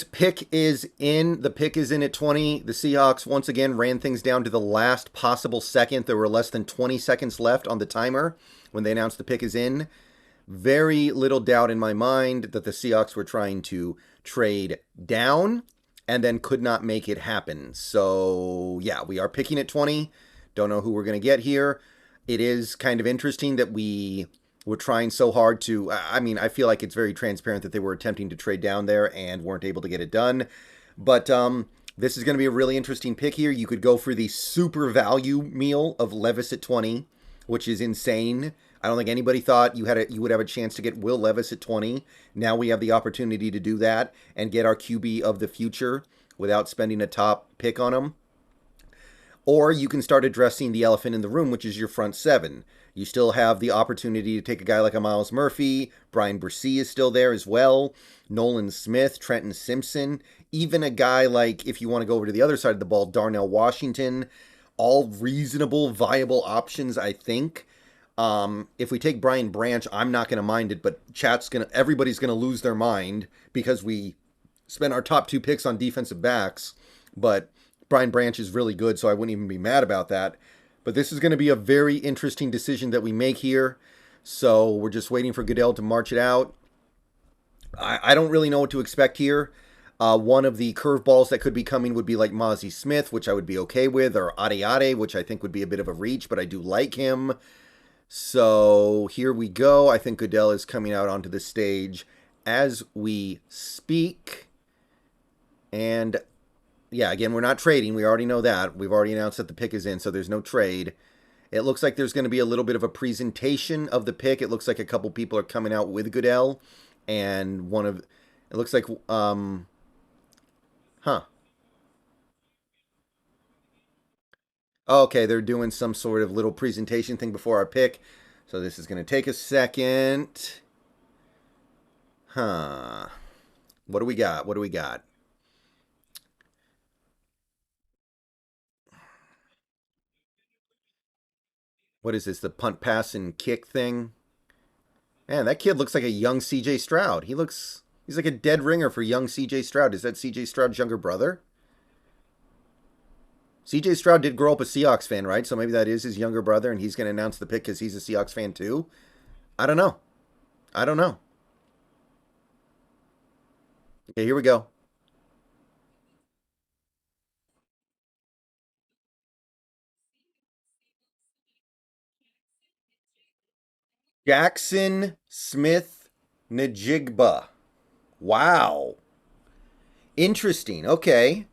Pick is in. The pick is in at 20. The Seahawks once again ran things down to the last possible second. There were less than 20 seconds left on the timer when they announced the pick is in. Very little doubt in my mind that the Seahawks were trying to trade down and then could not make it happen. So, yeah, we are picking at 20. Don't know who we're going to get here. It is kind of interesting that we were trying so hard to, I feel like it's very transparent that they were attempting to trade down there and weren't able to get it done. But this is going to be a really interesting pick here. You could go for the super value meal of Levis at 20, which is insane. I don't think anybody thought you would have a chance to get Will Levis at 20. Now we have the opportunity to do that and get our QB of the future without spending a top pick on him. Or you can start addressing the elephant in the room, which is your front seven. You still have the opportunity to take a guy like a Myles Murphy. Brian Bresee is still there as well. Nolan Smith, Trenton Simpson. Even a guy like, if you want to go over to the other side of the ball, Darnell Washington. All reasonable, viable options, I think. If we take Brian Branch, I'm not going to mind it, but everybody's going to lose their mind because we spent our top two picks on defensive backs. But Brian Branch is really good, so I wouldn't even be mad about that. But this is going to be a very interesting decision that we make here. So we're just waiting for Goodell to march it out. I don't really know what to expect here. One of the curveballs that could be coming would be like Mozzie Smith, which I would be okay with, or Ade, which I think would be a bit of a reach, but I do like him. So here we go. I think Goodell is coming out onto the stage as we speak. And yeah, again, we're not trading. We already know that. We've already announced that the pick is in, so there's no trade. It looks like there's going to be a little bit of a presentation of the pick. It looks like a couple people are coming out with Goodell. And it looks like, Okay, they're doing some sort of little presentation thing before our pick. So this is going to take a second. What do we got? What do we got? What is this? The punt, pass, and kick thing? Man, that kid looks like a young CJ Stroud. He's like a dead ringer for young CJ Stroud. Is that CJ Stroud's younger brother? CJ Stroud did grow up a Seahawks fan, right? So maybe that is his younger brother and he's going to announce the pick because he's a Seahawks fan too. I don't know. I don't know. Okay, here we go. Jaxon Smith-Njigba. Wow. Interesting. Okay.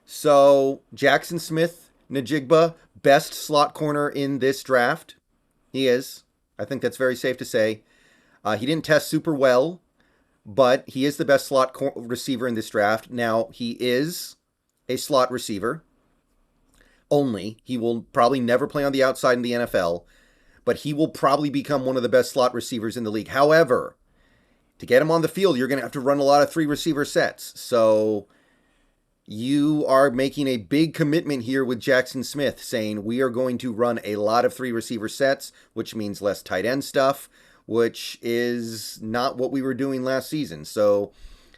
So, Jaxon Smith-Njigba, best slot corner in this draft. He is. I think that's very safe to say. He didn't test super well, but he is the best slot receiver in this draft. Now, he is a slot receiver only. He will probably never play on the outside in the NFL, but he will probably become one of the best slot receivers in the league. However, to get him on the field, you're going to have to run a lot of three receiver sets. So you are making a big commitment here with Jaxon Smith, saying we are going to run a lot of three receiver sets, which means less tight end stuff, which is not what we were doing last season. So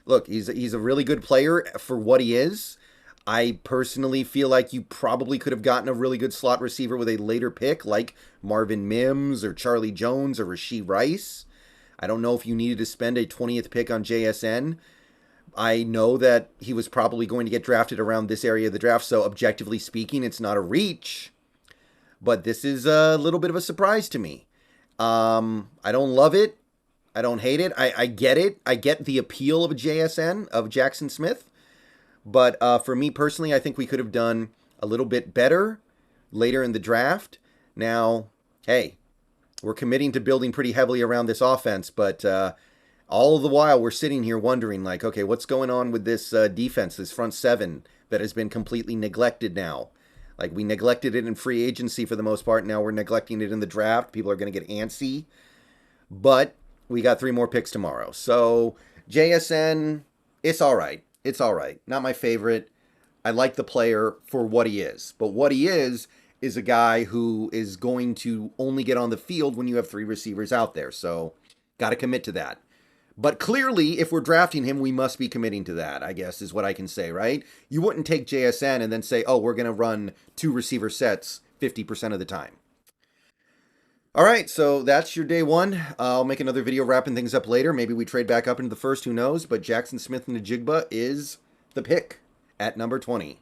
look, he's a really good player for what he is. I personally feel like you probably could have gotten a really good slot receiver with a later pick, like Marvin Mims or Charlie Jones or Rashee Rice. I don't know if you needed to spend a 20th pick on JSN. I know that he was probably going to get drafted around this area of the draft, so objectively speaking, it's not a reach. But this is a little bit of a surprise to me. I don't love it. I don't hate it. I get it. I get the appeal of a JSN, of Jaxon Smith. But for me personally, I think we could have done a little bit better later in the draft. Now, hey, we're committing to building pretty heavily around this offense, but all the while we're sitting here wondering, like, okay, what's going on with this defense, this front seven that has been completely neglected now? Like, we neglected it in free agency for the most part. Now we're neglecting it in the draft. People are going to get antsy. But we got 3 more picks tomorrow. So, JSN, it's all right. It's all right. Not my favorite. I like the player for what he is. But what he is a guy who is going to only get on the field when you have 3 receivers out there. So, got to commit to that. But clearly, if we're drafting him, we must be committing to that, I guess, is what I can say, right? You wouldn't take JSN and then say, oh, we're going to run 2 receiver sets 50% of the time. All right, so that's your day 1. I'll make another video wrapping things up later. Maybe we trade back up into the first, who knows? But Jaxon Smith-Njigba is the pick at number 20.